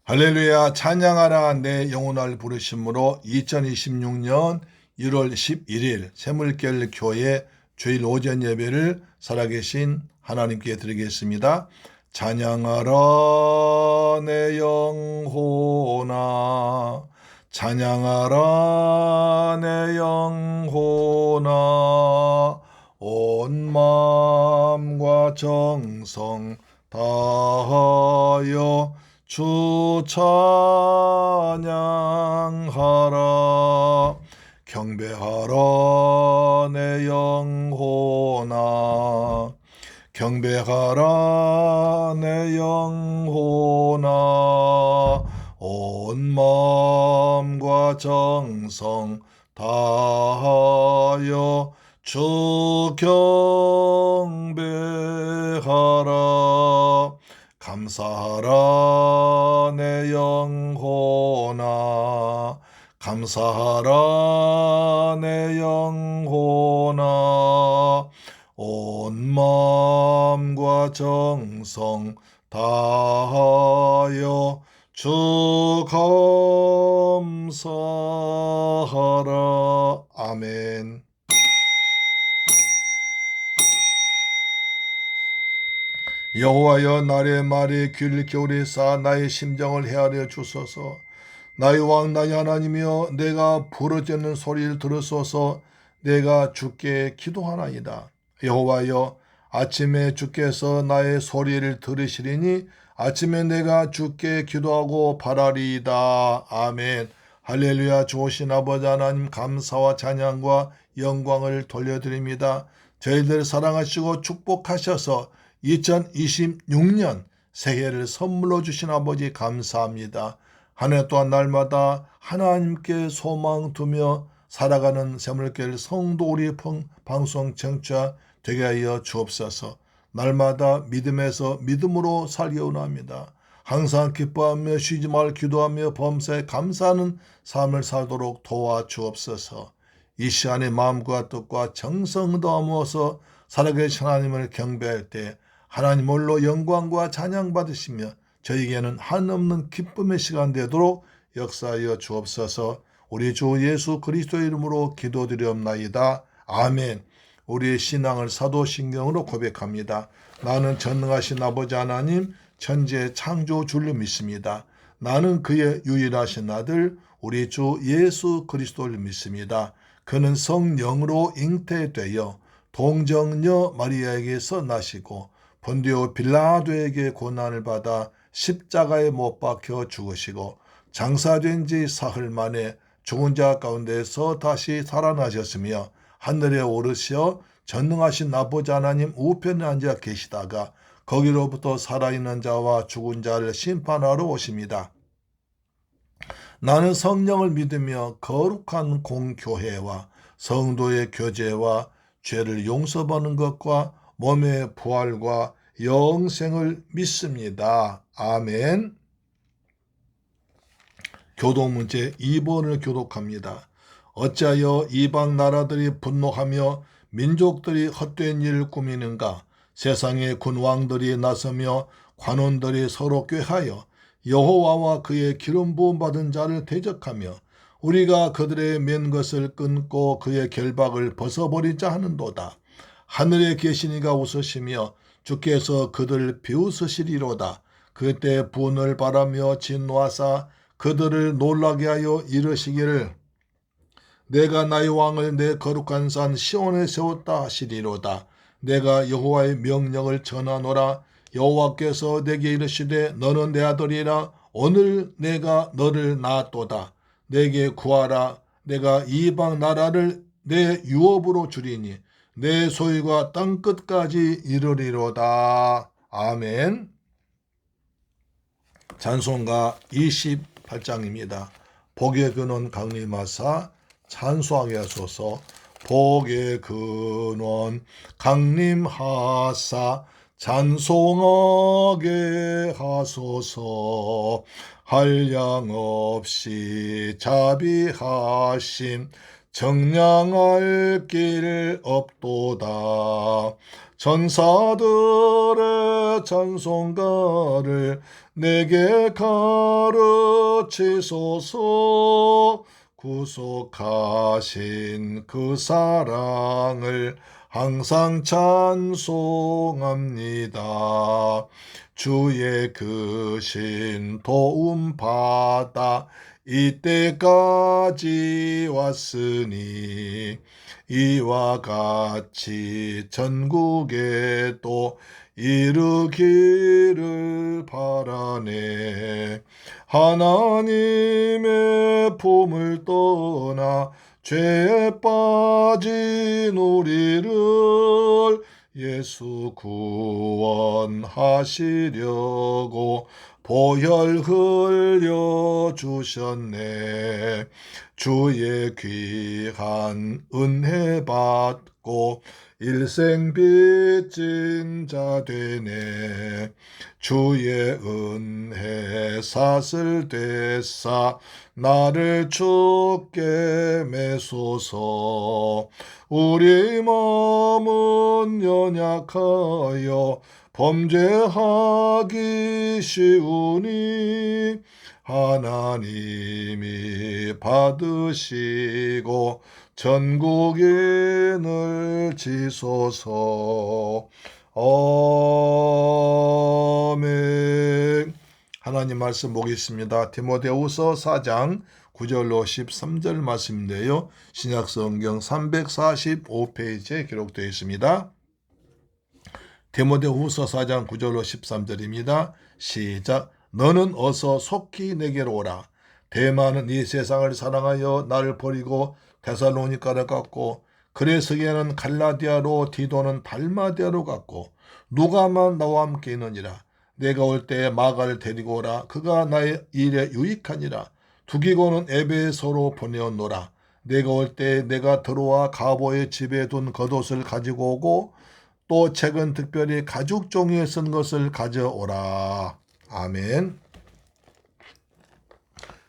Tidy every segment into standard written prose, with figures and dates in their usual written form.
할렐루야. 찬양하라 내 영혼을 부르심으로 2026년 1월 11일 새물결 교회 주일 오전 예배를 살아계신 하나님께 드리겠습니다. 찬양하라 내 영혼아, 찬양하라 내 영혼아, 온 마음과 정성 다하여 주 찬양하라. 경배하라 내 영혼아, 경배하라 내 영혼아, 온 마음과 정성 다하여 주 경배하라. 감사하라 내 영혼아, 감사하라 내 영혼아, 온 마음과 정성 다하여 주 감사하라. 아멘. 여호와여, 나의 말에 귀를 기울이사 나의 심정을 헤아려 주소서. 나의 왕 나의 하나님이여, 내가 부르짖는 소리를 들으소서. 내가 주께 기도하나이다. 여호와여, 아침에 주께서 나의 소리를 들으시리니 아침에 내가 주께 기도하고 바라리이다. 아멘. 할렐루야. 좋으신 아버지 하나님, 감사와 찬양과 영광을 돌려드립니다. 저희들 사랑하시고 축복하셔서 2026년 새해를 선물로 주신 아버지 감사합니다. 한 해 또한 날마다 하나님께 소망 두며 살아가는 새물결 성도 우리 방송 청취자 되게 하여 주옵소서. 날마다 믿음에서 믿음으로 살기 원합니다. 항상 기뻐하며 쉬지 말 기도하며 범사에 감사하는 삶을 살도록 도와주옵소서. 이 시간에 마음과 뜻과 정성 다하면서 살아계신 하나님을 경배할 때 하나님 홀로 영광과 찬양 받으시며 저에게는 한없는 기쁨의 시간 되도록 역사하여 주옵소서. 우리 주 예수 그리스도의 이름으로 기도드리옵나이다. 아멘. 우리의 신앙을 사도신경으로 고백합니다. 나는 전능하신 아버지 하나님 천지의 창조주를 믿습니다. 나는 그의 유일하신 아들 우리 주 예수 그리스도를 믿습니다. 그는 성령으로 잉태되어 동정녀 마리아에게서 나시고 본디오 빌라도에게 고난을 받아 십자가에 못 박혀 죽으시고 장사된 지 사흘 만에 죽은 자 가운데서 다시 살아나셨으며 하늘에 오르시어 전능하신 아버지 하나님 우편에 앉아 계시다가 거기로부터 살아있는 자와 죽은 자를 심판하러 오십니다. 나는 성령을 믿으며 거룩한 공교회와 성도의 교제와 죄를 용서받는 것과 몸의 부활과 영생을 믿습니다. 아멘. 교독문제 2번을 교독합니다. 어찌하여 이방 나라들이 분노하며 민족들이 헛된 일을 꾸미는가? 세상의 군왕들이 나서며 관원들이 서로 꾀하여 여호와와 그의 기름 부음 받은 자를 대적하며 우리가 그들의 맨 것을 끊고 그의 결박을 벗어버리자 하는도다. 하늘에 계신 이가 웃으시며 주께서 그들을 비웃으시리로다. 그때 분을 바라며 진노하사 그들을 놀라게 하여 이르시기를 내가 나의 왕을 내 거룩한 산 시온에 세웠다 하시리로다. 내가 여호와의 명령을 전하노라. 여호와께서 내게 이르시되 너는 내 아들이라. 오늘 내가 너를 낳았도다. 내게 구하라. 내가 이방 나라를 내 유업으로 주리니 내 소유가 땅끝까지 이르리로다. 아멘. 찬송가 28장입니다. 복의 근원 강림하사 찬송하게 하소서. 복의 근원 강림하사 찬송하게 하소서. 한량없이 자비하심 정량할 길 없도다. 전사들의 찬송가를 내게 가르치소서. 구속하신 그 사랑을 항상 찬송합니다. 주의 크신 도움 받아 이때까지 왔으니 이와 같이 전국에 또 이르기를 바라네. 하나님의 품을 떠나 죄에 빠진 우리를 예수 구원하시려고 보혈 흘려 주셨네. 주의 귀한 은혜 받고 일생 빚진 자 되네. 주의 은혜 사슬 되사 나를 주께 매소서. 우리 마음은 연약하여 범죄하기 쉬우니 하나님이 받으시고 전국인을 지소서. 아멘. 하나님 말씀 보겠습니다. 디모데후서 4장 9절로 13절 말씀인데요. 신약성경 345페이지에 기록되어 있습니다. 디모데후서 4장 9절로 13절입니다. 시작. 너는 어서 속히 내게로 오라. 대마는 이 세상을 사랑하여 나를 버리고 데살로니가를 갔고, 그레스게는 갈라디아로, 디도는 달마디아로 갔고, 누가만 나와 함께 있느니라. 내가 올 때에 마가를 데리고 오라. 그가 나의 일에 유익하니라. 두기고는 에베소로 보내었노라. 내가 올 때에 내가 들어와 가보의 집에 둔 겉옷을 가지고 오고, 또 책은 특별히 가죽 종이에 쓴 것을 가져오라. 아멘.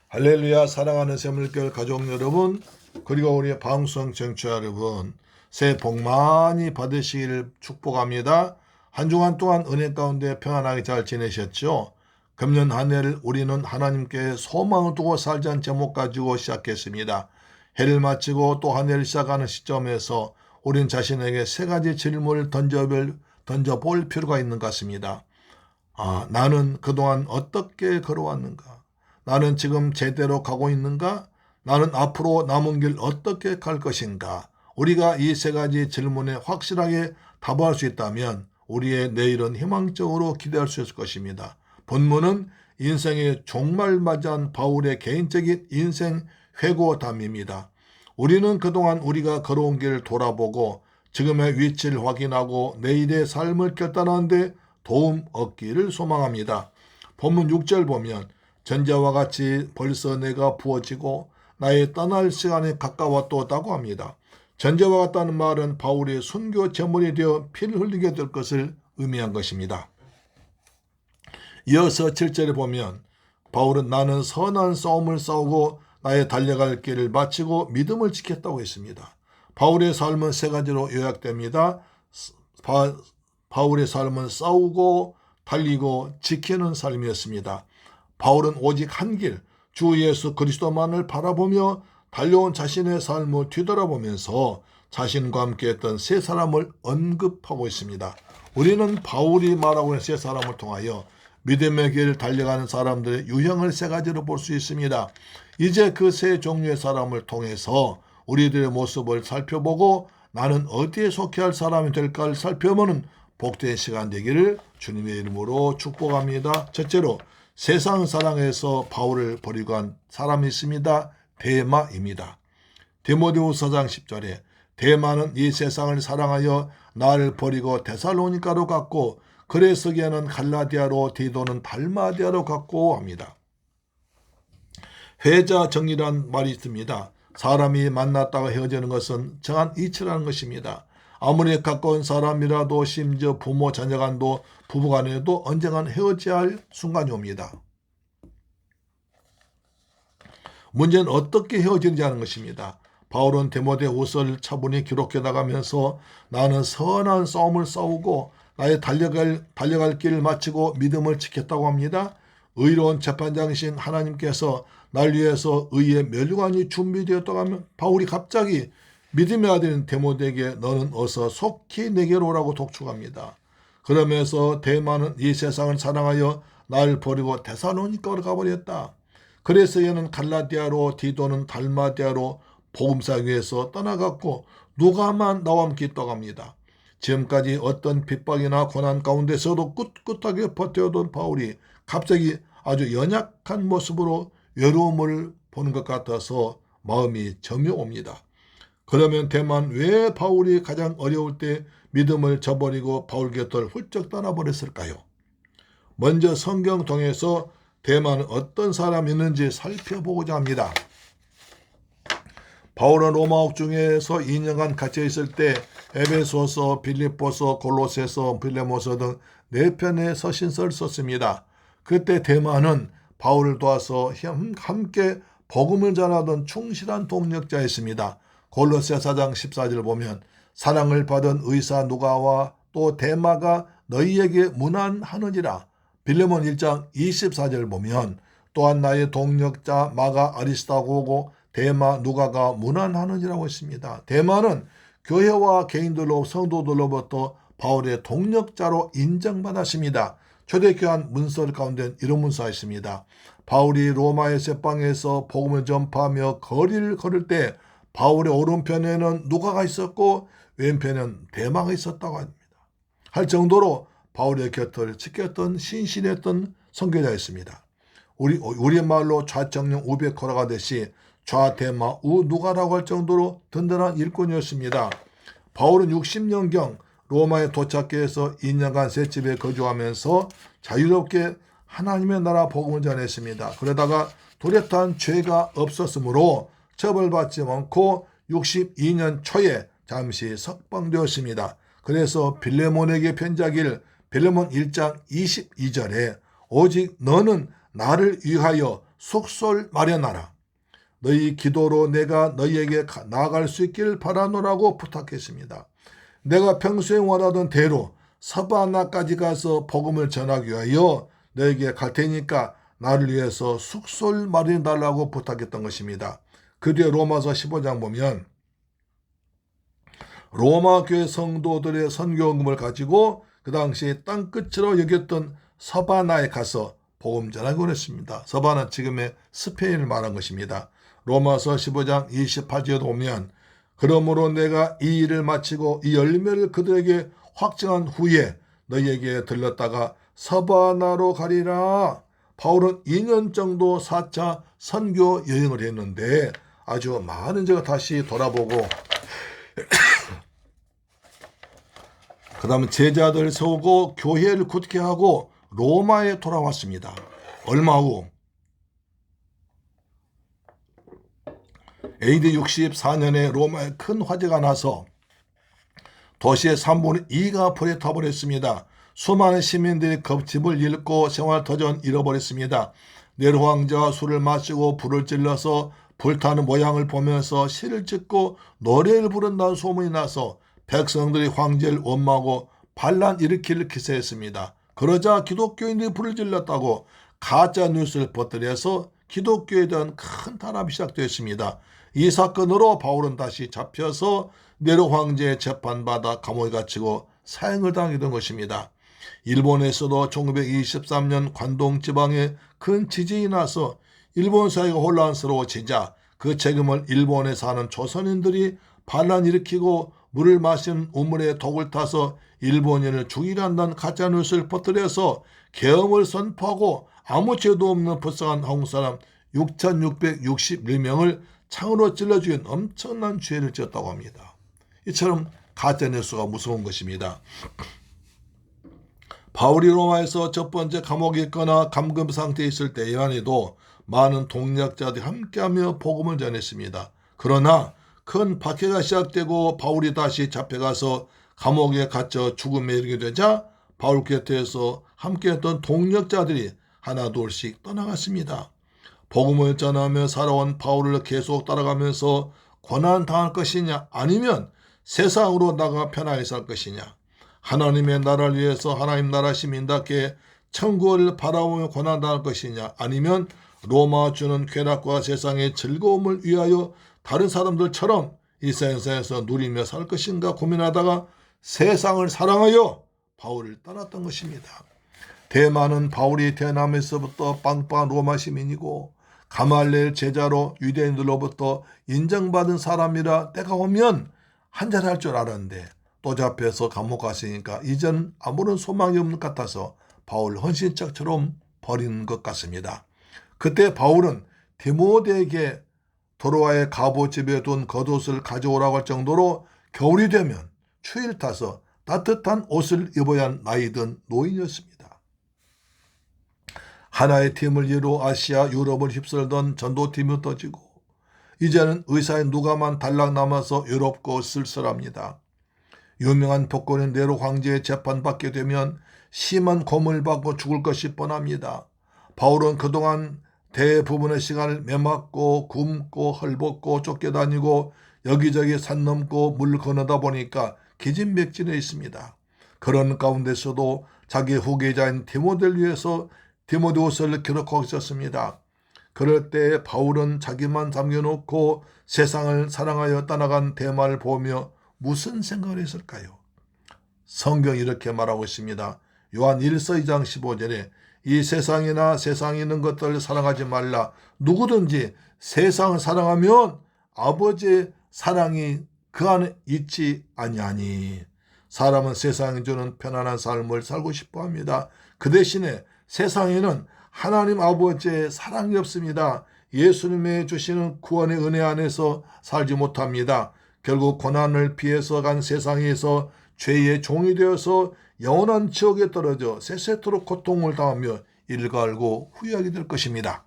할렐루야. 사랑하는 샘물교회 가족 여러분, 그리고 우리 방송 청취자 여러분, 새해 복 많이 받으시기를 축복합니다. 한 주간 동안 은혜 가운데 평안하게 잘 지내셨죠? 금년 한 해를 우리는 하나님께 소망을 두고 살자는 제목 가지고 시작했습니다. 해를 마치고 또 한 해를 시작하는 시점에서 우린 자신에게 세 가지 질문을 던져볼 필요가 있는 것 같습니다. 나는 그동안 어떻게 걸어왔는가? 나는 지금 제대로 가고 있는가? 나는 앞으로 남은 길 어떻게 갈 것인가? 우리가 이 세 가지 질문에 확실하게 답할 수 있다면 우리의 내일은 희망적으로 기대할 수 있을 것입니다. 본문은 인생의 종말맞이한 바울의 개인적인 인생 회고담입니다. 우리는 그동안 우리가 걸어온 길을 돌아보고 지금의 위치를 확인하고 내일의 삶을 결단하는 데 도움 얻기를 소망합니다. 본문 6절 보면 전자와 같이 벌써 내가 부어지고 나의 떠날 시간이 가까웠다고 합니다. 전자와 같다는 말은 바울의 순교 제물이 되어 피를 흘리게 될 것을 의미한 것입니다. 이어서 7절에 보면 바울은 나는 선한 싸움을 싸우고 나의 달려갈 길을 마치고 믿음을 지켰다고 했습니다. 바울의 삶은 세 가지로 요약됩니다. 바울의 삶은 싸우고 달리고 지키는 삶이었습니다. 바울은 오직 한 길, 주 예수 그리스도만을 바라보며 달려온 자신의 삶을 뒤돌아보면서 자신과 함께 했던 세 사람을 언급하고 있습니다. 우리는 바울이 말하고 있는 세 사람을 통하여 믿음의 길을 달려가는 사람들의 유형을 세 가지로 볼 수 있습니다. 이제 그 세 종류의 사람을 통해서 우리들의 모습을 살펴보고 나는 어디에 속해 할 사람이 될까를 살펴보는 복된 시간 되기를 주님의 이름으로 축복합니다. 첫째로 세상 사랑에서 바울을 버리고 간 사람이 있습니다. 데마입니다. 디모데후서 4장 10절에 데마는 이 세상을 사랑하여 나를 버리고 데살로니가로 갔고 그레스게는 갈라디아로 디도는 달마디아로 갔고 합니다. 회자 정리란 말이 있습니다. 사람이 만났다가 헤어지는 것은 정한 이치라는 것입니다. 아무리 가까운 사람이라도 심지어 부모 자녀간도 부부간에도 언젠간 헤어져야 할 순간이 옵니다. 문제는 어떻게 헤어지는지 하는 것입니다. 바울은 디모데후서를 차분히 기록해 나가면서 나는 선한 싸움을 싸우고 나의 달려갈 길을 마치고 믿음을 지켰다고 합니다. 의로운 재판장이신 하나님께서 날 위해서 의의 멸류관이 준비되었다고 하면 바울이 갑자기 믿음의 아들인 디모데에게 너는 어서 속히 내게로 오라고 독촉합니다. 그러면서 데마는 이 세상을 사랑하여 날 버리고 데살로니가로 가버렸다. 그래서 얘는 갈라디아로, 디도는 달마디아로 복음사기 위해서 떠나갔고 누가만 나와 함께 있다고 합니다. 지금까지 어떤 핍박이나 고난 가운데서도 꿋꿋하게 버텨오던 바울이 갑자기 아주 연약한 모습으로 외로움을 보는 것 같아서 마음이 점여옵니다. 그러면 대만 왜 바울이 가장 어려울 때 믿음을 저버리고 바울 곁을 훌쩍 떠나버렸을까요? 먼저 성경 통해서 대만은 어떤 사람이 있는지 살펴보고자 합니다. 바울은 로마옥 중에서 2년간 갇혀 있을 때 에베소서, 빌립보서, 골로새서, 빌레모서 등 4편의 서신서를 썼습니다. 그때 데마는 바울을 도와서 함께 복음을 전하던 충실한 동력자였습니다. 골로새 4장 14절 보면 사랑을 받은 의사 누가와 또 데마가 너희에게 문안하느니라. 빌레몬 1장 24절 보면 또한 나의 동력자 마가 아리스다고고 데마 누가가 문안하느니라고 했습니다. 데마는 교회와 개인들로 성도들로부터 바울의 동력자로 인정받았습니다. 초대교환 문서 가운데 이런 문서가 있습니다. 바울이 로마의 셋방에서 복음을 전파하며 거리를 걸을 때 바울의 오른편에는 누가가 있었고 왼편에는 데마가 있었다고 합니다. 할 정도로 바울의 곁을 지켰던 신실했던 선교자였습니다. 우리말로 좌정령 우베코라가 하듯이 좌데마 우누가라고 할 정도로 든든한 일꾼이었습니다. 바울은 60년경 로마에 도착해서 2년간 새 집에 거주하면서 자유롭게 하나님의 나라 복음을 전했습니다. 그러다가 뚜렷한 죄가 없었으므로 처벌받지 않고 62년 초에 잠시 석방되었습니다. 그래서 빌레몬에게 편지하길 빌레몬 1장 22절에 오직 너는 나를 위하여 숙소를 마련하라. 너희 기도로 내가 너희에게 나아갈 수 있기를 바라노라고 부탁했습니다. 내가 평소에 원하던 대로 서바나까지 가서 복음을 전하기 위하여 너에게 갈 테니까 나를 위해서 숙소를 마련해달라고 부탁했던 것입니다. 그 뒤에 로마서 15장 보면 로마 교회 성도들의 선교금을 가지고 그 당시 땅끝으로 여겼던 서바나에 가서 복음 전하기로 했습니다. 서바나 지금의 스페인을 말한 것입니다. 로마서 15장 28절에 보면 그러므로 내가 이 일을 마치고 이 열매를 그들에게 확증한 후에 너희에게 들렀다가 서바나로 가리라. 바울은 2년 정도 4차 선교 여행을 했는데 아주 많은 제가 다시 돌아보고 그 다음에 제자들 세우고 교회를 굳게 하고 로마에 돌아왔습니다. 얼마 후 AD 64년에 로마에 큰 화재가 나서 도시의 3분의 2가 불에 타버렸습니다. 수많은 시민들이 겁집을 잃고 생활터전 잃어버렸습니다. 네로 황제와 술을 마시고 불을 질러서 불타는 모양을 보면서 시를 짓고 노래를 부른다는 소문이 나서 백성들이 황제를 원망하고 반란 일으키를 기세했습니다. 그러자 기독교인들이 불을 질렀다고 가짜 뉴스를 퍼뜨려서 기독교에 대한 큰 탄압이 시작되었습니다. 이 사건으로 바울은 다시 잡혀서 네로 황제의 재판받아 감옥에 갇히고 사형을 당하게 된 것입니다. 일본에서도 1923년 관동 지방에 큰 지진이 나서 일본 사회가 혼란스러워지자 그 책임을 일본에 사는 조선인들이 반란 일으키고 물을 마신 우물에 독을 타서 일본인을 죽이려 한다는 가짜뉴스를 퍼뜨려서 계엄을 선포하고 아무 죄도 없는 불쌍한 한국 사람 6,661명을 창으로 찔러 죽인 엄청난 죄를 지었다고 합니다. 이처럼 가짜뉴스가 무서운 것입니다. 바울이 로마에서 첫 번째 감옥에 있거나 감금 상태에 있을 때에만 해도 많은 동력자들이 함께하며 복음을 전했습니다. 그러나 큰 박해가 시작되고 바울이 다시 잡혀가서 감옥에 갇혀 죽음에 이르게 되자 바울 곁에서 함께했던 동력자들이 하나둘씩 떠나갔습니다. 복음을 전하며 살아온 바울을 계속 따라가면서 고난 당할 것이냐 아니면 세상으로 나가 편하게 살 것이냐. 하나님의 나라를 위해서 하나님 나라 시민답게 천국을 바라보며 고난 당할 것이냐 아니면 로마 주는 쾌락과 세상의 즐거움을 위하여 다른 사람들처럼 이 세상에서 누리며 살 것인가 고민하다가 세상을 사랑하여 바울을 떠났던 것입니다. 대만은 바울이 태어나면서부터 빵빵한 로마 시민이고 가말리엘 제자로 유대인들로부터 인정받은 사람이라 때가 오면 한잔할 줄 알았는데 또 잡혀서 감옥 갔으니까 이젠 아무런 소망이 없는 것 같아서 바울 헌신짝처럼 버리는 것 같습니다. 그때 바울은 디모데에게 도로아의 갑옷집에 둔 겉옷을 가져오라고 할 정도로 겨울이 되면 추위를 타서 따뜻한 옷을 입어야 한 나이 든 노인이었습니다. 하나의 팀을 이루어 아시아, 유럽을 휩쓸던 전도팀이 터지고 이제는 의사인 누가만 달랑 남아서 외롭고 쓸쓸합니다. 유명한 복권의 네로 황제의 재판받게 되면 심한 고문을 받고 죽을 것이 뻔합니다. 바울은 그동안 대부분의 시간을 매맞고 굶고 헐벗고 쫓겨다니고 여기저기 산 넘고 물 건너다 보니까 기진맥진해 있습니다. 그런 가운데서도 자기 후계자인 디모데를 위해서 디모데후서를 기록하고 있었습니다. 그럴 때 바울은 자기만 남겨놓고 세상을 사랑하여 떠나간 대마를 보며 무슨 생각을 했을까요? 성경이 이렇게 말하고 있습니다. 요한 1서 2장 15절에 이 세상이나 세상에 있는 것들을 사랑하지 말라. 누구든지 세상을 사랑하면 아버지의 사랑이 그 안에 있지 아니하니. 사람은 세상이 주는 편안한 삶을 살고 싶어합니다. 그 대신에 세상에는 하나님 아버지의 사랑이 없습니다. 예수님의 주시는 구원의 은혜 안에서 살지 못합니다. 결국 고난을 피해서 간 세상에서 죄의 종이 되어서 영원한 지옥에 떨어져 세세토록 고통을 당하며 이를 갈고 후회하게 될 것입니다.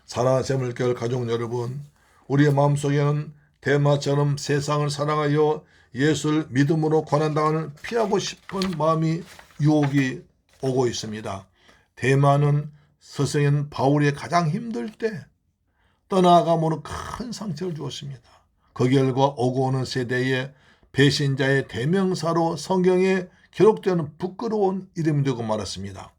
사랑하는 새물교회 가족 여러분, 우리의 마음속에는 대마처럼 세상을 사랑하여 예수를 믿음으로 고난당을 피하고 싶은 마음이 유혹이 오고 있습니다. 대마는 스승인 바울이 가장 힘들 때 떠나감으로 큰 상처를 주었습니다. 그 결과 오고 오는 세대에 배신자의 대명사로 성경에 기록되는 부끄러운 이름이 되고 말았습니다.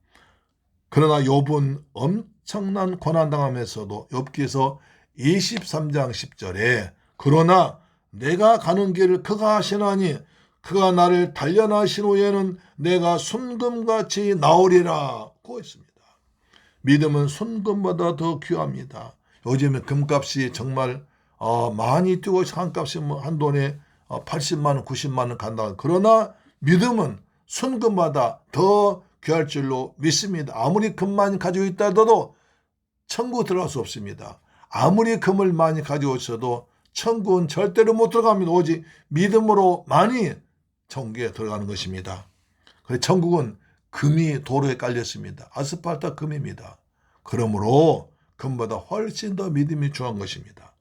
그러나 욥은 엄청난 고난당하면서도 욥기서 23장 10절에 그러나 내가 가는 길을 그가 하시나니 그가 나를 단련하신 후에는 내가 순금같이 나오리라고 했습니다. 믿음은 순금보다 더 귀합니다. 요즘에 금값이 정말 많이 뛰고 한 값이 한 돈에 80만 원, 90만 원 간다. 그러나 믿음은 순금보다 더 귀할 줄로 믿습니다. 아무리 금만 가지고 있다 하더라도 천국 들어갈 수 없습니다. 아무리 금을 많이 가지고 있어도 천국은 절대로 못 들어갑니다. 오직 믿음으로 많이 천국에 들어가는 것입니다. 그래서 천국은 금이 도로에 깔렸습니다. 아스팔트 금입니다. 그러므로 금보다 훨씬 더 믿음이 중요한 것입니다.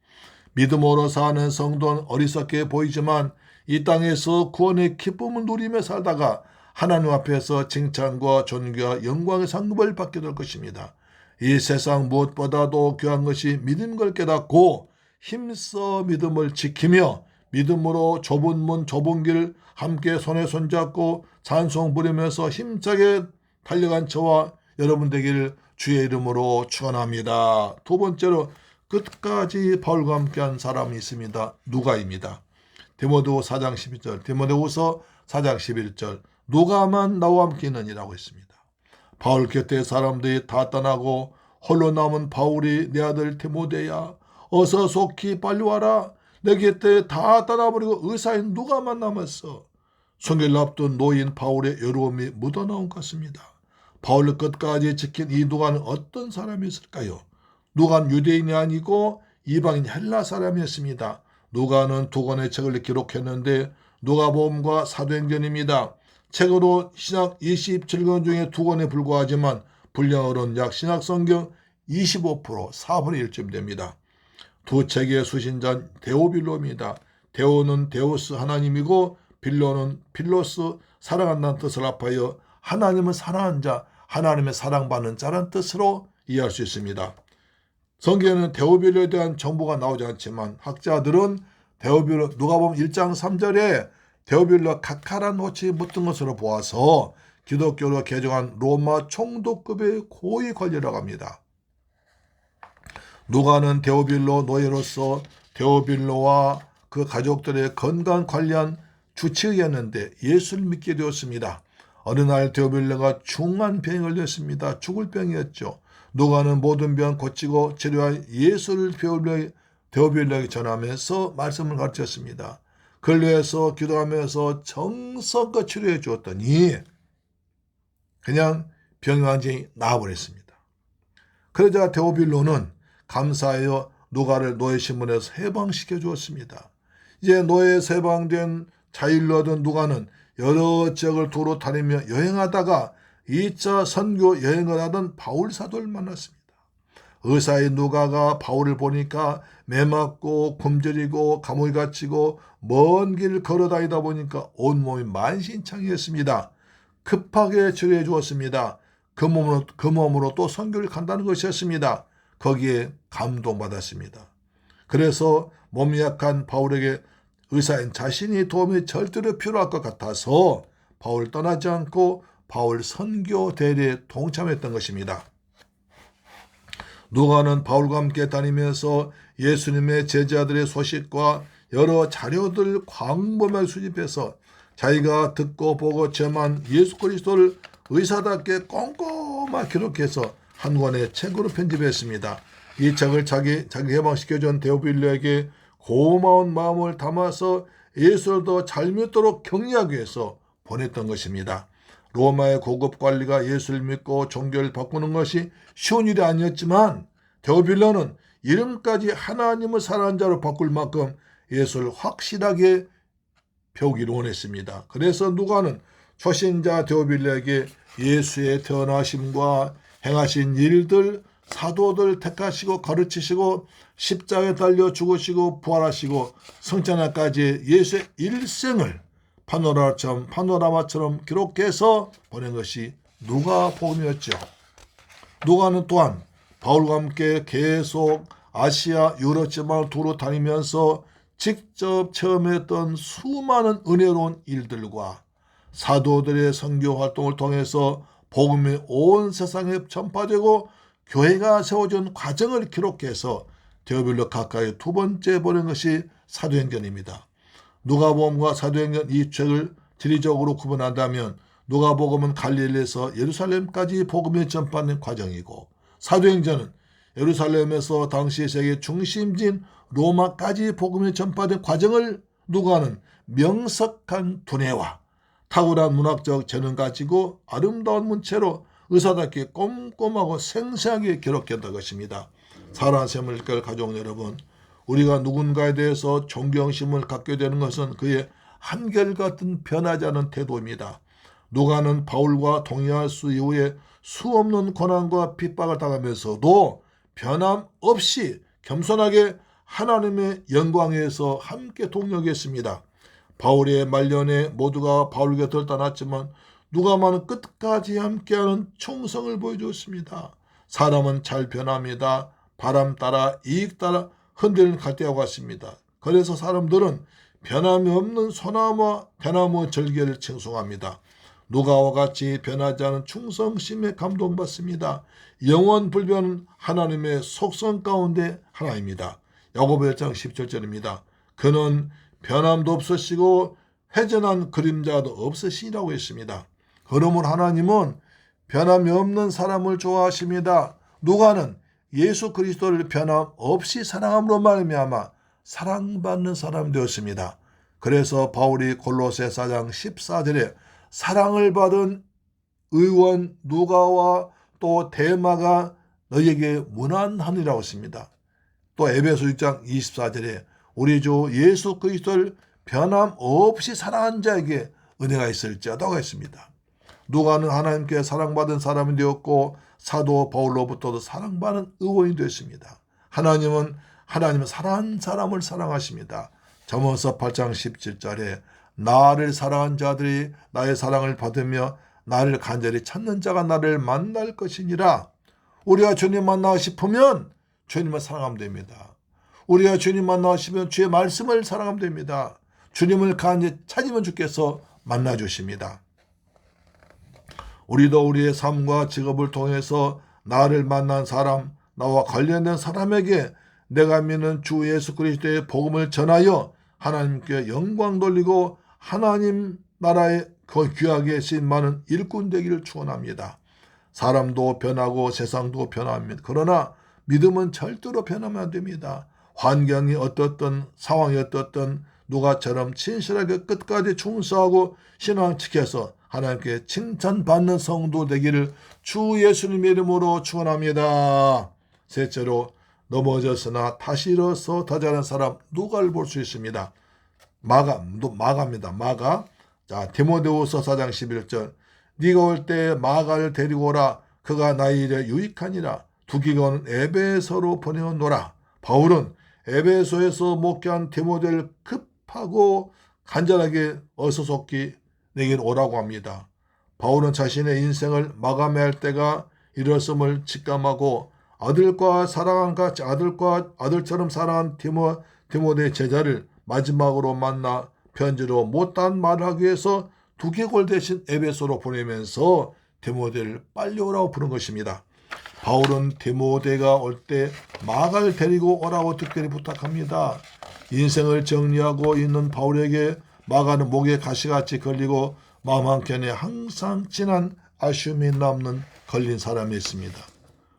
믿음으로 사는 성도는 어리석게 보이지만 이 땅에서 구원의 기쁨을 누리며 살다가 하나님 앞에서 칭찬과 존귀와 영광의 상급을 받게 될 것입니다. 이 세상 무엇보다도 귀한 것이 믿음인 걸 깨닫고 힘써 믿음을 지키며 믿음으로 좁은 문 좁은 길 함께 손에 손잡고 찬송 부르면서 힘차게 달려간 저와 여러분 되기를 주의 이름으로 축원합니다. 두 번째로 끝까지 바울과 함께한 사람이 있습니다. 누가입니다. 디모데후서 4장 12절, 디모데후서 4장 11절 누가만 나와 함께 있느니라고 했습니다. 바울 곁에 사람들이 다 떠나고 홀로 남은 바울이 내 아들 디모데야 어서 속히 빨리 와라. 내 곁에 다 떠나버리고 의사인 누가만 남았어. 순교를 앞둔 노인 바울의 외로움이 묻어나온 것 같습니다. 바울을 끝까지 지킨 이 누가는 어떤 사람이었을까요? 누가는 유대인이 아니고 이방인 헬라 사람이었습니다. 누가는 두 권의 책을 기록했는데 누가복음과 사도행전입니다. 책으로 신약 27권 중에 두 권에 불과하지만 분량으로는 약 신약성경 25%, 4분의 1쯤 됩니다. 두 책의 수신자 데오빌로입니다. 데오는 데우스 하나님이고 빌로는 필로스 사랑한다는 뜻을 합하여 하나님은 사랑하는 자, 하나님의 사랑받는 자라는 뜻으로 이해할 수 있습니다. 성경에는 데오빌로에 대한 정보가 나오지 않지만 학자들은 데오빌로, 누가복음 1장 3절에 데오빌로 각하란 호칭이 묻은 것으로 보아서 기독교로 개정한 로마 총독급의 고위 관리라고 합니다. 누가는 데오빌로 노예로서 데오빌로와 그 가족들의 건강 관리한 주치의였는데 예수를 믿게 되었습니다. 어느 날 데오빌로가 중한 병에 걸렸습니다. 죽을 병이었죠. 누가는 모든 병 고치고 치료한 예수를 데오빌로에게 전하면서 말씀을 가르쳤습니다. 그를 위해서 기도하면서 정성껏 치료해 주었더니 그냥 병이 완전히 나아버렸습니다. 그러자 데오빌로는 감사하여 누가를 노예 신분에서 해방시켜 주었습니다. 이제 노예에서 해방된 자유를 얻은 누가는 여러 지역을 도로 다니며 여행하다가 2차 선교 여행을 하던 바울 사도를 만났습니다. 의사인 누가가 바울을 보니까 매맞고 굶주리고 감옥에 갇히고 먼 길을 걸어다니다 보니까 온몸이 만신창이었습니다. 급하게 치료해 주었습니다. 그 몸으로 또 선교를 간다는 것이었습니다. 거기에 감동받았습니다. 그래서 몸이 약한 바울에게 의사인 자신이 도움이 절대로 필요할 것 같아서 바울을 떠나지 않고 바울 선교 대회에 동참했던 것입니다. 누가는 바울과 함께 다니면서 예수님의 제자들의 소식과 여러 자료들 광범위하게 수집해서 자기가 듣고 보고 체험한 예수 그리스도를 의사답게 꼼꼼하게 기록해서 한 권의 책으로 편집했습니다. 이 책을 자기 해방시켜준 데오빌로에게 고마운 마음을 담아서 예수를 더 잘 믿도록 격려하기 위해서 보냈던 것입니다. 로마의 고급 관리가 예수를 믿고 종교를 바꾸는 것이 쉬운 일이 아니었지만 데오빌로는 이름까지 하나님을 사랑하는 자로 바꿀 만큼 예수를 확실하게 배우기를 원했습니다. 그래서 누가는 초신자 데오빌로에게 예수의 태어나심과 행하신 일들, 사도들 택하시고 가르치시고 십자가에 달려 죽으시고 부활하시고 성찬날까지 예수의 일생을 파노라마처럼 기록해서 보낸 것이 누가복음이었죠. 누가는 또한 바울과 함께 계속 아시아 유럽 지방을 두루 다니면서 직접 체험했던 수많은 은혜로운 일들과 사도들의 선교 활동을 통해서 복음이 온 세상에 전파되고 교회가 세워진 과정을 기록해서 데오빌로 가까이 두 번째 보낸 것이 사도행전입니다. 누가복음과 사도행전 이 책을 지리적으로 구분한다면 누가복음은 갈릴리에서 예루살렘까지 복음이 전파된 과정이고 사도행전은 예루살렘에서 당시 세계 중심지인 로마까지 복음이 전파된 과정을 누가는 명석한 두뇌와 탁월한 문학적 재능 가지고 아름다운 문체로 의사답게 꼼꼼하고 생생하게 기록했던 것입니다. 사랑하는 샘물교회 가족 여러분, 우리가 누군가에 대해서 존경심을 갖게 되는 것은 그의 한결같은 변하지 않은 태도입니다. 누가는 바울과 동행할 수 이후에 수없는 고난과 핍박을 당하면서도 변함없이 겸손하게 하나님의 영광에서 함께 동역했습니다. 바울의 말년에 모두가 바울 곁을 떠났지만 누가만은 끝까지 함께하는 충성을 보여주었습니다. 사람은 잘 변합니다. 바람 따라 이익 따라 흔들리는 갈대와 같습니다. 그래서 사람들은 변함이 없는 소나무와 대나무 절개를 칭송합니다. 누가와 같이 변하지 않은 충성심에 감동받습니다. 영원 불변은 하나님의 속성 가운데 하나입니다. 야고보 1장 17절입니다. 그는 변함도 없으시고 회전한 그림자도 없으시라고 했습니다. 그러므로 하나님은 변함이 없는 사람을 좋아하십니다. 누가는 예수 그리스도를 변함없이 사랑함으로 말미암아 사랑받는 사람 되었습니다. 그래서 바울이 골로새 4장 14절에 사랑을 받은 의원 누가와 또 데마가 너에게 무난하니라고 했습니다. 또 에베소 6장 24절에 우리 주 예수 그리스도를 변함없이 사랑한 자에게 은혜가 있을지어다고 했습니다. 누가는 하나님께 사랑받은 사람이 되었고 사도 바울로부터도 사랑받는 의원이 되었습니다. 하나님은 사랑하는 사람을 사랑하십니다. 잠언서 8장 17절에 나를 사랑한 자들이 나의 사랑을 받으며 나를 간절히 찾는 자가 나를 만날 것이니라. 우리가 주님 만나고 싶으면 주님을 사랑하면 됩니다. 우리가 주님 만나시면 주의 말씀을 사랑하면 됩니다. 주님을 간절히 찾으면 주께서 만나주십니다. 우리도 우리의 삶과 직업을 통해서 나를 만난 사람, 나와 관련된 사람에게 내가 믿는 주 예수 그리스도의 복음을 전하여 하나님께 영광 돌리고 하나님 나라에 그 귀하게 쓰임 많은 일꾼 되기를 축원합니다. 사람도 변하고 세상도 변합니다. 그러나 믿음은 절대로 변하면 안 됩니다. 환경이 어떻든 상황이 어떻든 누가처럼 진실하게 끝까지 충성하고 신앙 지켜서 하나님께 칭찬받는 성도 되기를 주 예수님의 이름으로 축원합니다. 셋째로 넘어졌으나 다시 일어서 더 잘한 사람 누가를 볼 수 있습니다. 마가입니다. 마가. 자, 디모데후서 4장 11절. 네가 올 때 마가를 데리고 오라. 그가 나의 일에 유익하니라. 두기고는 에베소로 보내어노라. 바울은 에베소에서 목회한 디모데를 급하고 간절하게 어서속히 내게 오라고 합니다. 바울은 자신의 인생을 마감해야 할 때가 이뤘음을 직감하고 아들처럼 사랑한 디모데 제자를 마지막으로 만나 편지로 못다한 말을 하기 위해서 두개골 대신 에베소로 보내면서 디모데를 빨리 오라고 부른 것입니다. 바울은 디모데가 올 때 마가를 데리고 오라고 특별히 부탁합니다. 인생을 정리하고 있는 바울에게 마가는 목에 가시같이 걸리고 마음 한켠에 항상 진한 아쉬움이 남는 걸린 사람이 있습니다.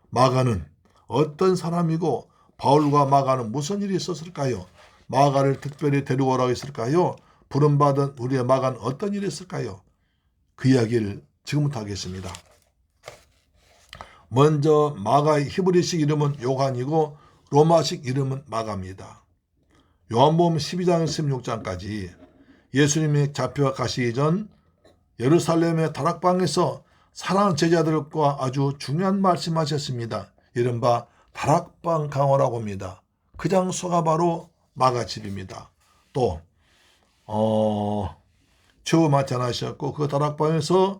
마가는 어떤 사람이고 바울과 마가는 무슨 일이 있었을까요? 마가를 특별히 데리고 오라고 했을까요? 부름받은 우리의 마가는 어떤 일이 있을까요? 그 이야기를 지금부터 하겠습니다. 먼저 마가의 히브리식 이름은 요한이고 로마식 이름은 마가입니다. 요한복음 12장 16장까지 예수님이 잡혀가시기 전 예루살렘의 다락방에서 사랑하는 제자들과 아주 중요한 말씀하셨습니다. 이른바 다락방 강호라고 합니다. 그 장소가 바로 마가집입니다. 또 처음 만찬하셨고 그 다락방에서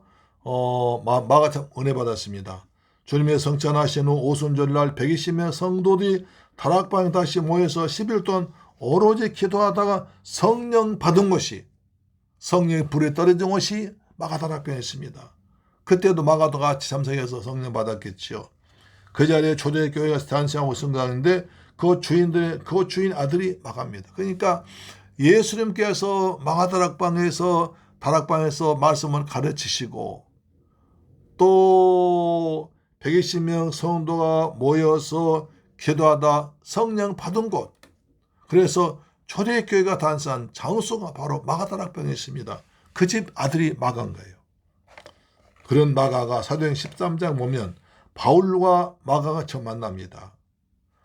마가 은혜 받았습니다. 주님의 성찬하신 후 오순절날 120명 성도들이 다락방에 다시 모여서 10일 동안 오로지 기도하다가 성령 받은 것이 성령의 불에 떨어진 것이 마가 다락방에 있습니다. 그때도 마가도 같이 참석해서 성령 받았겠지요. 그 자리에 초대교회가 탄생하고 성장하는데 그 주인 아들이 마가입니다. 그러니까 예수님께서 마가 다락방에서 말씀을 가르치시고 또 120명 성도가 모여서 기도하다 성령 받은 곳, 그래서 초대교회가 탄생한 장소가 바로 마가 다락방에 있습니다. 그 집 아들이 마가인 거예요. 그런 마가가 사도행 13장 보면 바울과 마가가 처음 만납니다.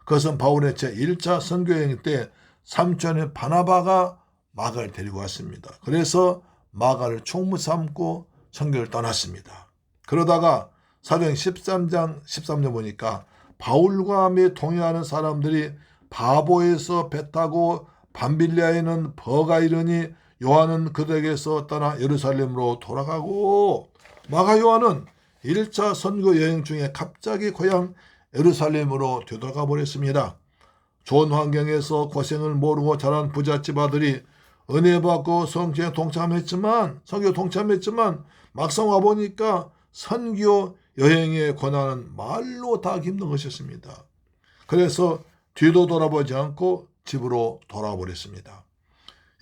그것은 바울의 제1차 선교여행 때 삼촌의 바나바가 마가를 데리고 왔습니다. 그래서 마가를 총무 삼고 선교를 떠났습니다. 그러다가 사도행 13장 13절 보니까 바울과 함께 동행하는 사람들이 바보에서 배 타고 밤빌리아에는 버가 이르니 요한은 그들에게서 떠나 예루살렘으로 돌아가고 마가 요한은 1차 선교 여행 중에 갑자기 고향 예루살렘으로 되돌아가 버렸습니다. 좋은 환경에서 고생을 모르고 자란 부잣집 아들이 은혜 받고 성교에 동참했지만 막상 와보니까 선교 여행의 고난은 말로 다 힘든 것이었습니다. 그래서 뒤도 돌아보지 않고 집으로 돌아와 버렸습니다.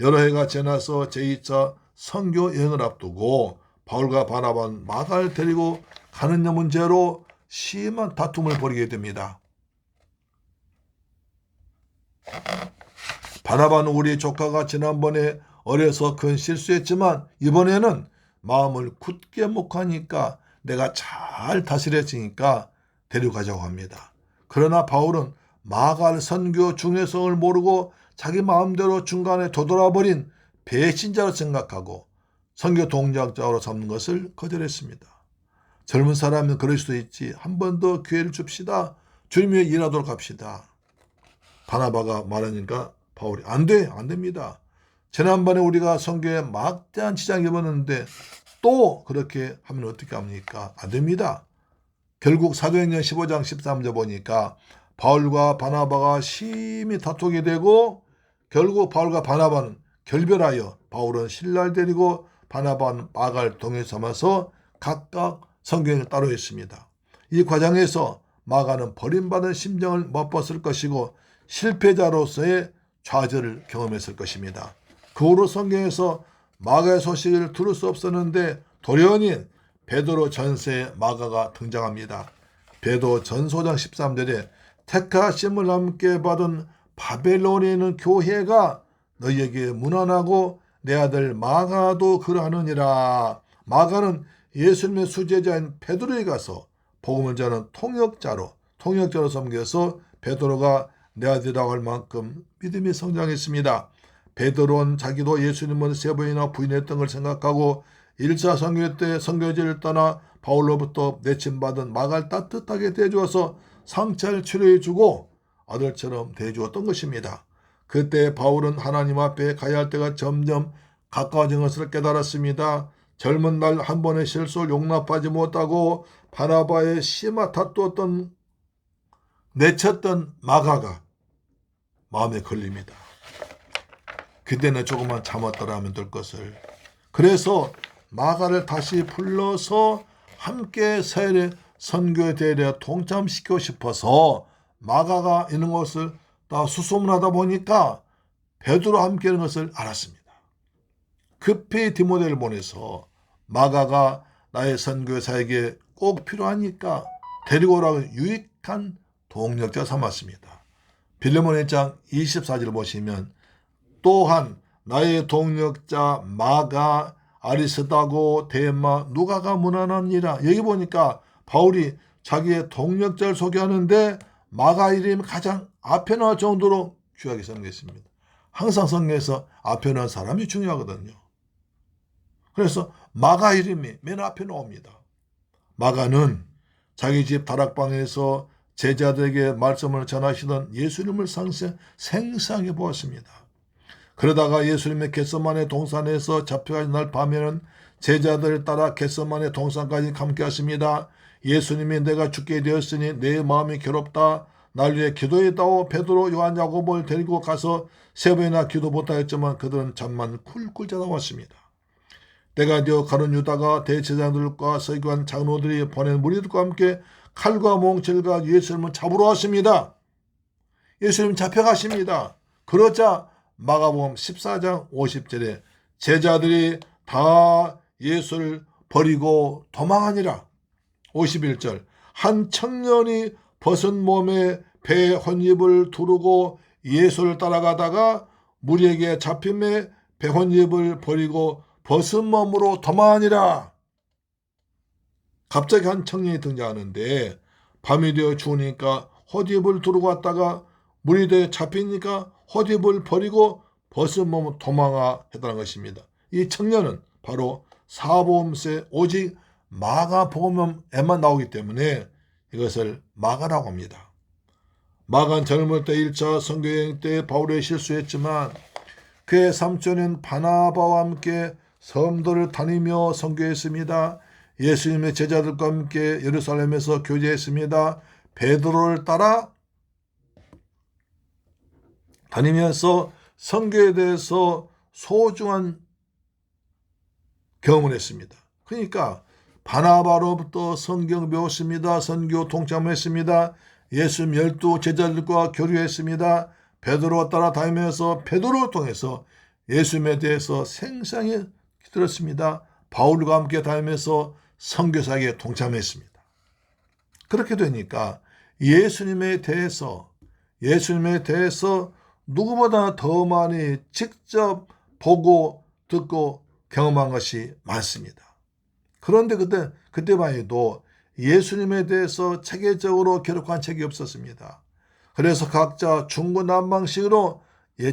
여러 해가 지나서 제2차 선교 여행을 앞두고 바울과 바나바는 마가를 데리고 가느냐 문제로 심한 다툼을 벌이게 됩니다. 바나바는 우리 조카가 지난번에 어려서 큰 실수했지만 이번에는 마음을 굳게 먹하니까 내가 잘 다스려지니까 데려가자고 합니다. 그러나 바울은 마가를 선교 중요성을 모르고 자기 마음대로 중간에 되돌아버린 배신자로 생각하고 선교 동작자로 삼는 것을 거절했습니다. 젊은 사람은 그럴 수도 있지. 한 번 더 기회를 줍시다. 주님이 일하도록 합시다. 바나바가 말하니까 바울이 안 됩니다. 지난번에 우리가 선교에 막대한 지장을 입었는데 또 그렇게 하면 어떻게 합니까? 안 됩니다. 결국 사도행전 15장 13절 보니까 바울과 바나바가 심히 다투게 되고 결국 바울과 바나바는 결별하여 바울은 신라를 데리고 바나바는 마가를 동해 삼아서 각각 성경을 따로 했습니다. 이 과정에서 마가는 버림받은 심정을 맛봤을 것이고 실패자로서의 좌절을 경험했을 것입니다. 그 후로 성경에서 마가의 소식을 들을 수 없었는데 돌연히 베드로 전서에 마가가 등장합니다. 베드로 전서장 13절에 택하심을 함께 받은 바벨론에 있는 교회가 너희에게 문안하고 내 아들 마가도 그러하느니라. 마가는 예수님의 수제자인 베드로에 가서 복음을 전하는 통역자로 섬겨서 베드로가 내 아들이라고 할 만큼 믿음이 성장했습니다. 베드로는 자기도 예수님을 3번이나 부인했던 걸 생각하고 1차 선교 때 선교지를 떠나 바울로부터 내친받은 마가를 따뜻하게 대주어서 상처를 치료해주고 아들처럼 대주었던 것입니다. 그때 바울은 하나님 앞에 가야 할 때가 점점 가까워진 것을 깨달았습니다. 젊은 날 한 번의 실수를 용납하지 못하고 바나바의 심하 다투었던 내쳤던 마가가 마음에 걸립니다. 그때는 조금만 참았더라 하면 될 것을. 그래서 마가를 다시 불러서 함께 세례 선교의 대회에 동참시키고 싶어서 마가가 있는 것을 다 수소문하다 보니까 베드로와 함께 있는 것을 알았습니다. 급히 디모데를 보내서 마가가 나의 선교사에게 꼭 필요하니까 데리고 오라고 유익한 동력자 삼았습니다. 빌레몬 1장 24절 보시면 또한 나의 동력자 마가 아리스다고 데마 누가가 문안합니다. 여기 보니까 바울이 자기의 동력자를 소개하는데 마가 이름이 가장 앞에 나올 정도로 귀하게 섬겼습니다. 항상 성경에서 앞에 나온 사람이 중요하거든요. 그래서 마가 이름이 맨 앞에 나옵니다. 마가는 자기 집 다락방에서 제자들에게 말씀을 전하시던 예수님을 생생하게 보았습니다. 그러다가 예수님의 겟세마네 동산에서 잡혀가는 날 밤에는 제자들을 따라 겟세마네 동산까지 함께 하십니다. 예수님이 내가 죽게 되었으니 내 마음이 괴롭다. 날 위해 기도했다고 베드로, 요한, 야고보를 데리고 가서 3번이나 기도 못하였지만 그들은 잠만 쿨쿨 자다 왔습니다. 때가 되어 가룟 유다가 대제사장들과 서기관 장로들이 보낸 무리들과 함께 칼과 몽철과 예수님을 잡으러 왔습니다. 예수님 잡혀가십니다. 그러자 마가복음 14장 50절에 제자들이 다 예수를 버리고 도망하니라. 51절 한 청년이 벗은 몸에 배 혼입을 두르고 예수를 따라가다가 무리에게 잡힘에 배 혼입을 버리고 벗은 몸으로 도망하니라. 갑자기 한 청년이 등장하는데 밤이 되어 추우니까 헛입을 두르고 왔다가 무리들에 잡히니까 헛입을 버리고 벗은 몸으로 도망하였다는 것입니다. 이 청년은 바로 사복음서에 오직 마가복음에만 나오기 때문에 이것을 마가라고 합니다. 마가는 젊을 때 1차 선교여행 때 바울의 실수했지만 그의 삼촌인 바나바와 함께 섬들을 다니며 선교했습니다. 예수님의 제자들과 함께 예루살렘에서 교제했습니다. 베드로를 따라 다니면서 선교에 대해서 소중한 경험을 했습니다. 그러니까 바나바로부터 성경 배웠습니다. 선교 동참했습니다. 예수님 12 제자들과 교류했습니다. 베드로와 따라 다니면서 베드로를 통해서 예수님에 대해서 생생히 들었습니다. 바울과 함께 다니면서 선교사에게 동참했습니다. 그렇게 되니까 예수님에 대해서 누구보다 더 많이 직접 보고 듣고 경험한 것이 많습니다. 그런데 그때만 해도 예수님에 대해서 체계적으로 기록한 책이 없었습니다. 그래서 각자 중구난방식으로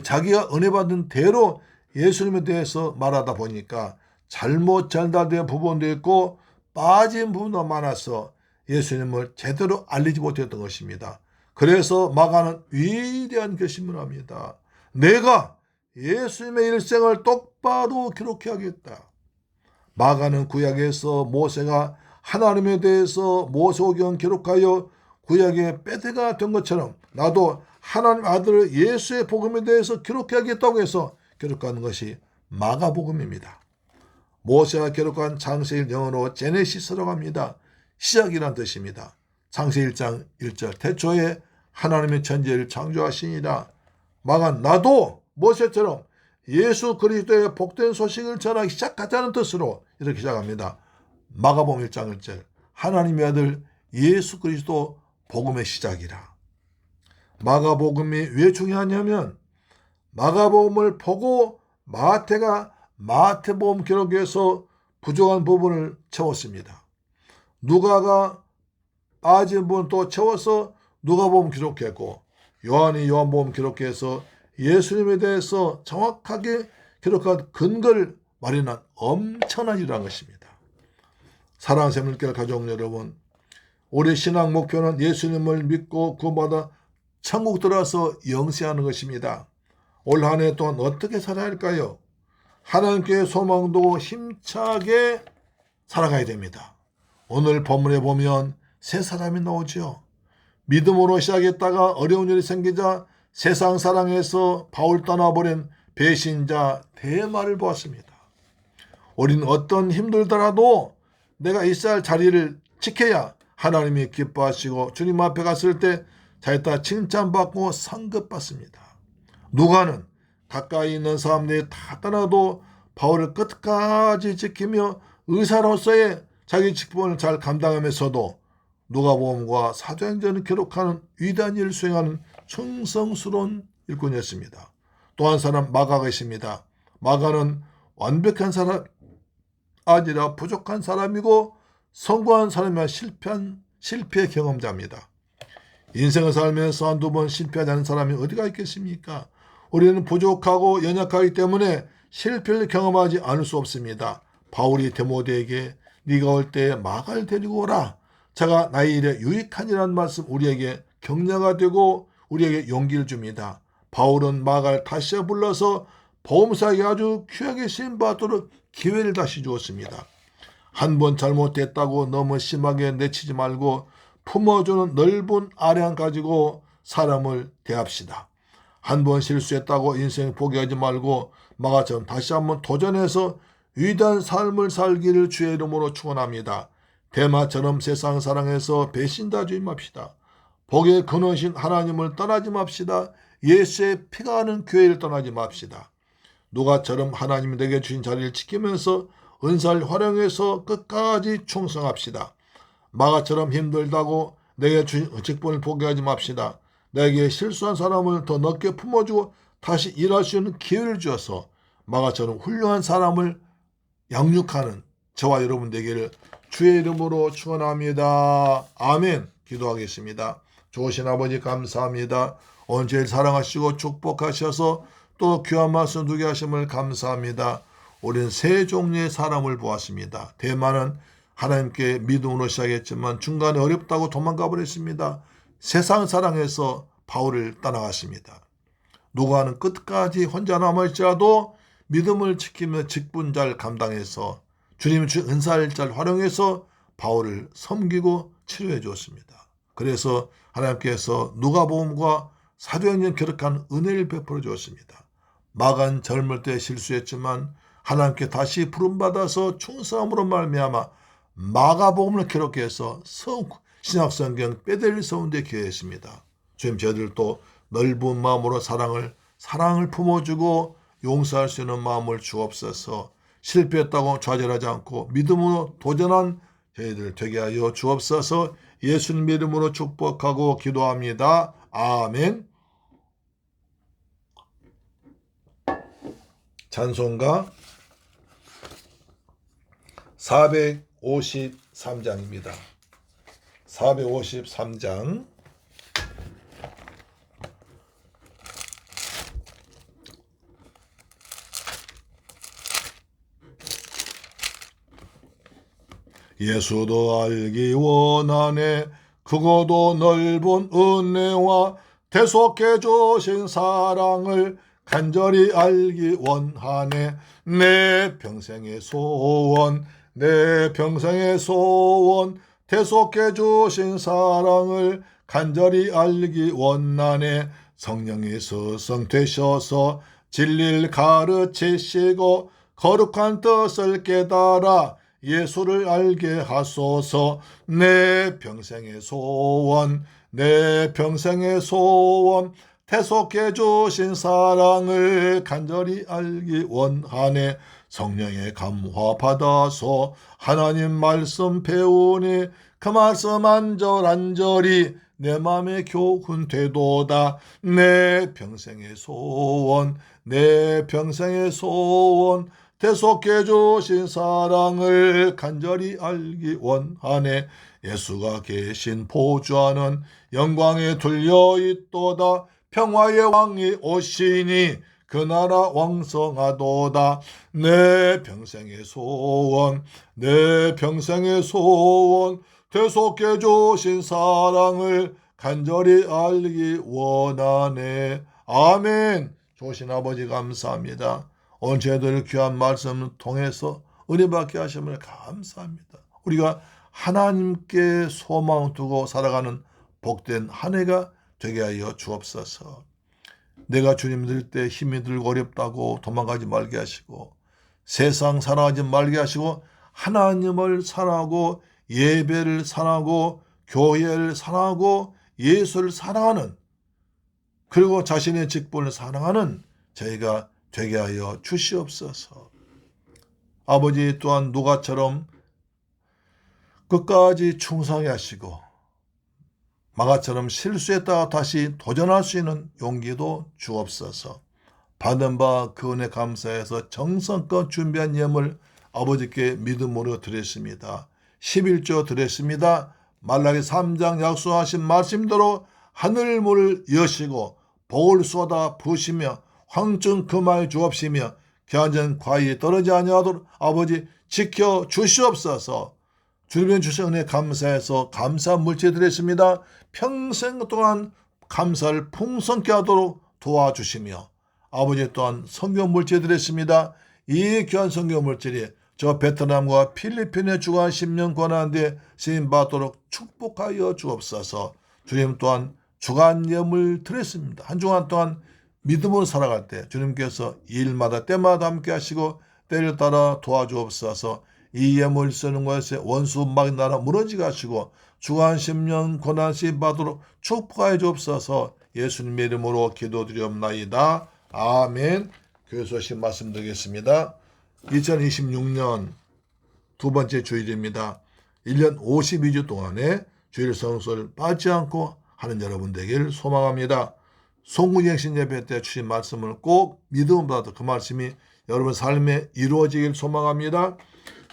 자기가 은혜 받은 대로 예수님에 대해서 말하다 보니까 잘못 전달된 부분도 있고 빠진 부분도 많아서 예수님을 제대로 알리지 못했던 것입니다. 그래서 마가는 위대한 결심을 합니다. 내가 예수님의 일생을 똑바로 기록해야겠다. 마가는 구약에서 모세가 하나님에 대해서 모세오경 기록하여 구약의 빼대가 된 것처럼 나도 하나님 아들 예수의 복음에 대해서 기록해야겠다고 해서 기록하는 것이 마가복음입니다. 모세가 기록한 창세일 영어로 제네시스라고 합니다. 시작이란 뜻입니다. 창세 1장 1절 태초에 하나님의 천지를 창조하시니라. 마가는 나도 모세처럼 예수 그리스도의 복된 소식을 전하기 시작하자는 뜻으로 이렇게 시작합니다. 마가복음 1장 1절 하나님의 아들 예수 그리스도 복음의 시작이라. 마가복음이 왜 중요하냐면 마가복음을 보고 마태가 마태복음 기록에서 부족한 부분을 채웠습니다. 누가가 빠진 부분 또 채워서 누가복음 기록했고 요한이 요한복음 기록해서 예수님에 대해서 정확하게 기록한 근거를 마련한 엄청난 일이라는 것입니다. 사랑하는 새물길 가족 여러분, 우리 신앙 목표는 예수님을 믿고 구원받아 천국 들어와서 영세하는 것입니다. 올 한 해 동안 어떻게 살아야 할까요? 하나님께 소망도 힘차게 살아가야 됩니다. 오늘 본문에 보면 세 사람이 나오죠. 믿음으로 시작했다가 어려운 일이 생기자 세상 사랑에서 바울 떠나버린 배신자 데마를 보았습니다. 우리는 어떤 힘들더라도 내가 있어야 할 자리를 지켜야 하나님이 기뻐하시고 주님 앞에 갔을 때 잘했다 칭찬받고 상급받습니다. 누가는 가까이 있는 사람들이 다 떠나도 바울을 끝까지 지키며 의사로서의 자기 직분을 잘 감당하면서도 누가복음과 사도행전을 기록하는 위대한 일을 수행하는 충성스러운 일꾼이었습니다. 또 한 사람 마가가 있습니다. 마가는 완벽한 사람 아니라 부족한 사람이고 성공한 사람이야 실패 경험자입니다. 인생을 살면서 한두 번 실패하지 않은 사람이 어디가 있겠습니까? 우리는 부족하고 연약하기 때문에 실패를 경험하지 않을 수 없습니다. 바울이 디모데에게 네가 올 때 마가를 데리고 오라. 자가 나의 일에 유익하니라는 말씀 우리에게 격려가 되고 우리에게 용기를 줍니다. 바울은 마가를 다시 불러서 보험사에게 아주 귀하게 쓰임받도록 기회를 다시 주었습니다. 한 번 잘못됐다고 너무 심하게 내치지 말고 품어주는 넓은 아량 가지고 사람을 대합시다. 한 번 실수했다고 인생 포기하지 말고 마가처럼 다시 한번 도전해서 위대한 삶을 살기를 주의 이름으로 축원합니다. 데마처럼 세상 사랑해서 배신자주의 맙시다. 복의 근원이신 하나님을 떠나지 맙시다. 예수의 피가 하는 교회를 떠나지 맙시다. 누가처럼 하나님이 내게 주신 자리를 지키면서 은사를 활용해서 끝까지 충성합시다. 마가처럼 힘들다고 내게 주신 직분을 포기하지 맙시다. 내게 실수한 사람을 더 넓게 품어주고 다시 일할 수 있는 기회를 주어서 마가처럼 훌륭한 사람을 양육하는 저와 여러분 되기를 주의 이름으로 축원합니다. 아멘. 기도하겠습니다. 좋으신 아버지 감사합니다. 오늘 제일 사랑하시고 축복하셔서 또 귀한 말씀 두게 하심을 감사합니다. 우리는 세 종류의 사람을 보았습니다. 대만은 하나님께 믿음으로 시작했지만 중간에 어렵다고 도망가 버렸습니다. 세상 사랑해서 바울을 떠나갔습니다. 누가는 끝까지 혼자 남아있지라도 믿음을 지키며 직분 잘 감당해서 주님의 주 은사를 잘 활용해서 바울을 섬기고 치료해 주었습니다. 그래서 하나님께서 누가복음과 사도행전 기록한 은혜를 베풀어 주었습니다. 마가는 젊을 때 실수했지만 하나님께 다시 부름받아서 충성함으로 말미암아 마가복음을 기록해서 신약성경 빼델리 서운대 기여했습니다. 주님 저희들도 넓은 마음으로 사랑을 품어주고 용서할 수 있는 마음을 주옵소서. 실패했다고 좌절하지 않고 믿음으로 도전한 저희들 되게 하여 주옵소서. 예수님 이름으로 축복하고 기도합니다. 아멘. 찬송가 453장입니다. 453장 예수도 알기 원하네 크고도 넓은 은혜와 대속해 주신 사랑을 간절히 알기 원하네 내 평생의 소원 내 평생의 소원 대속해 주신 사랑을 간절히 알기 원하네. 성령이 스승 되셔서 진리를 가르치시고 거룩한 뜻을 깨달아 예수를 알게 하소서. 내 평생의 소원, 내 평생의 소원, 태속해 주신 사랑을 간절히 알기 원하네. 성령의 감화 받아서 하나님 말씀 배우니 그 말씀 안절안절이 내 맘에 교훈 되도다. 내 평생의 소원, 내 평생의 소원, 대속해 주신 사랑을 간절히 알기 원하네. 예수가 계신 보좌는 영광에 둘려 있도다. 평화의 왕이 오시니 그 나라 왕성하도다. 내 평생의 소원, 내 평생의 소원, 대속해 주신 사랑을 간절히 알기 원하네. 아멘. 좋으신 아버지 감사합니다. 오늘 저희들 귀한 말씀을 통해서 은혜 받게 하심을 감사합니다. 우리가 하나님께 소망을 두고 살아가는 복된 한 해가 되게 하여 주옵소서. 내가 주님 들 때 힘이 들고 어렵다고 도망가지 말게 하시고 세상 사랑하지 말게 하시고 하나님을 사랑하고 예배를 사랑하고 교회를 사랑하고 예수를 사랑하는, 그리고 자신의 직분을 사랑하는 저희가 되게 하여 주시옵소서. 아버지 또한 누가처럼 끝까지 충성히 하시고 마가처럼 실수했다가 다시 도전할 수 있는 용기도 주옵소서. 받은 바 그 은혜 감사해서 정성껏 준비한 예물 아버지께 믿음으로 드렸습니다. 11조 드렸습니다. 말라기 3장 약속하신 말씀대로 하늘 문을 여시고 복을 쏟아 부으시며 황증 금하여 주옵시며 겨한전 과히 떨어지지 아니하도록 아버지 지켜 주시옵소서. 주님의 주신 은혜 감사해서 감사 물질 드렸습니다. 평생 동안 감사를 풍성케 하도록 도와주시며 아버지 또한 성경 물질 드렸습니다. 이 귀한 성경 물질이 저 베트남과 필리핀에 주간 10년 권한데 쓰임받도록 축복하여 주옵소서. 주님 또한 주간 예물 드렸습니다. 한 주간 동안 믿음으로 살아갈 때 주님께서 일마다 때마다 함께 하시고 때를 따라 도와주옵소서. 이 예물 쓰는 것에 원수 막 나라 무너지게 하시고 주간 10년 고난 쓰임 받도록 축복하여 주옵소서. 예수님의 이름으로 기도드리옵나이다. 아멘. 교회 소식 말씀드리겠습니다. 2026년 두 번째 주일입니다. 1년 52주 동안에 주일 성수를 빠지지 않고 하는 여러분 되기를 소망합니다. 송구행신 예배 때 주신 말씀을 꼭 믿음으로 받아 그 말씀이 여러분 삶에 이루어지길 소망합니다.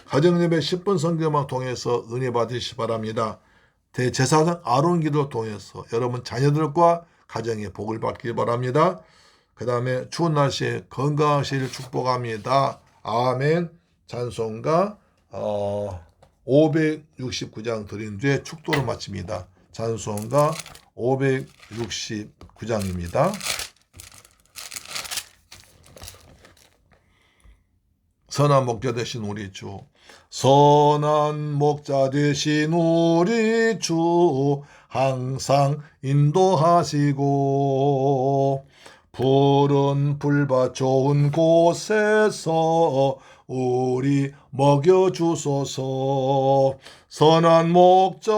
가정예배 10분 성경만 통해서 은혜 받으시기 바랍니다. 대제사장 아론 기도를 통해서 여러분 자녀들과 가정의 복을 받기 바랍니다. 그 다음에 추운 날씨에 건강하시길 축복합니다. 아멘. 찬송가 569장 드린 뒤에 축도를 마칩니다. 찬송가 569장입니다. 선한 목자 되신 우리 주, 선한 목자 되신 우리 주, 항상 인도하시고 푸른 풀밭 좋은 곳에서 우리 먹여주소서. 선한 목자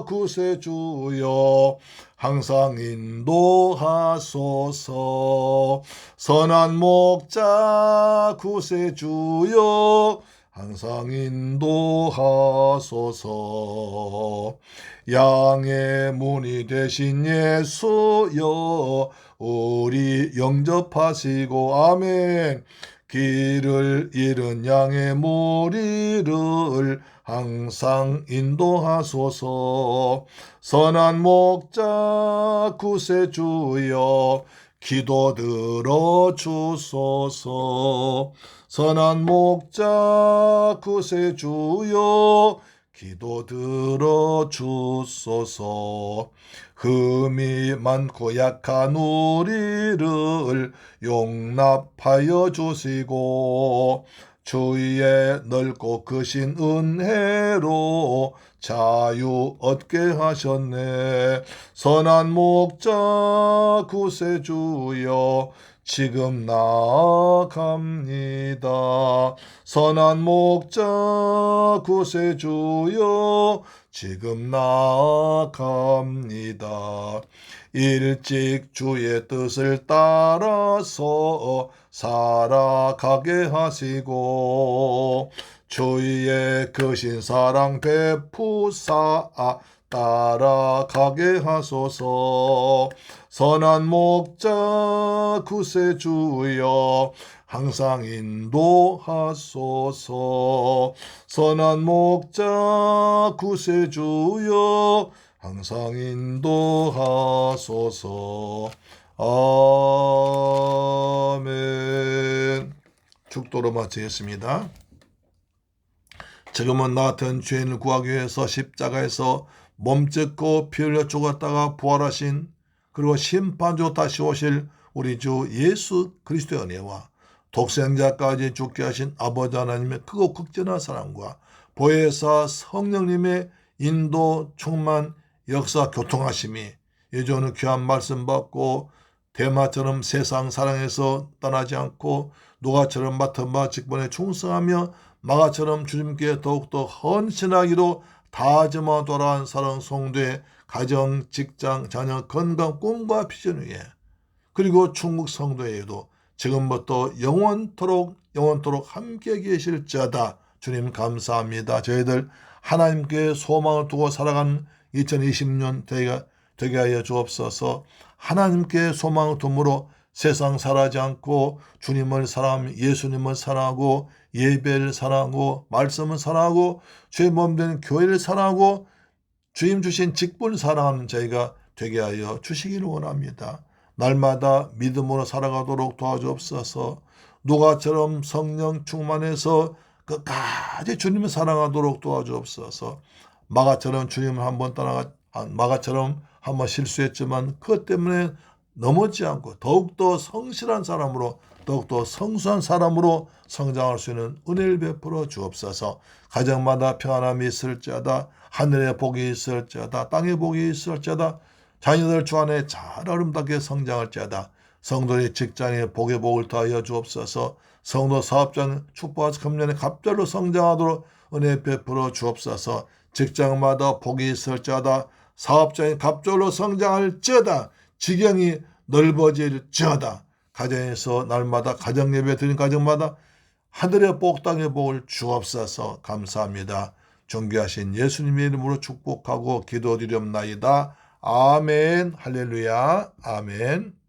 구세주여 항상 인도하소서. 선한 목자 구세주여 항상 인도하소서. 양의 문이 되신 예수여 우리 영접하시고 아멘. 길을 잃은 양의 무리를 항상 인도하소서. 선한 목자 구세주여 기도 들어주소서. 선한 목자 구세주여 기도 들어주소서. 흠이 많고 약한 우리를 용납하여 주시고 주의 넓고 크신 은혜로 자유 얻게 하셨네. 선한 목자 구세주여 지금 나아갑니다. 선한 목자 구세주여 지금 나아갑니다. 일찍 주의 뜻을 따라서 살아가게 하시고 주의 크신 사랑 베푸사 따라가게 하소서. 선한 목자 구세주여 항상 인도하소서. 선한 목자 구세주여 항상 인도하소서. 아멘. 축도로 마치겠습니다. 지금은 나 같은 죄인을 구하기 위해서 십자가에서 몸짓고 피 흘려 죽었다가 부활하신 그리고 심판주 다시 오실 우리 주 예수 그리스도의 은혜와 독생자까지 죽게 하신 아버지 하나님의 크고 극진한 사랑과 보혜사 성령님의 인도 충만 역사 교통하심이 이제 오늘 귀한 말씀 받고 대마처럼 세상 사랑에서 떠나지 않고 노가처럼 맡은 바 직분에 충성하며 마가처럼 주님께 더욱더 헌신하기로 다짐하고 돌아간 사랑 성도의 가정, 직장, 자녀, 건강, 꿈과 비전 위에 그리고 충국 성도에도 지금부터 영원토록 함께 계실지어다. 주님 감사합니다. 저희들 하나님께 소망을 두고 살아가는 2020년 되게 하여 주옵소서. 하나님께 소망을 둠으로 세상 살아지 않고 주님을 사랑하며 예수님을 사랑하고 예배를 사랑하고 말씀을 사랑하고 주의 몸된 교회를 사랑하고 주님 주신 직분을 사랑하는 저희가 되게 하여 주시기를 원합니다. 날마다 믿음으로 살아가도록 도와주옵소서. 누가처럼 성령 충만해서 끝까지 주님을 사랑하도록 도와주옵소서. 마가처럼 주님을 마가처럼 한번 실수했지만 그것 때문에 넘어지지 않고 더욱더 성실한 사람으로 더욱더 성수한 사람으로 성장할 수 있는 은혜를 베풀어 주옵소서. 가정마다 평안함이 있을지어다. 하늘에 복이 있을지어다. 땅에 복이 있을지어다. 자녀들 주 안에 잘 아름답게 성장할지어다. 성도의 직장에 복의 복을 더하여 주옵소서. 성도 사업자는 축복과 금년에 갑절로 성장하도록 은혜 베풀어 주옵소서. 직장마다 복이 있을지어다. 사업자인 갑절로 성장할지어다. 지경이 넓어질지어다. 가정에서 날마다 가정예배 드린 가정마다 하늘의 복 땅의 복을 주옵소서. 감사합니다. 존귀하신 예수님의 이름으로 축복하고 기도드리옵나이다. 아멘. 할렐루야. 아멘.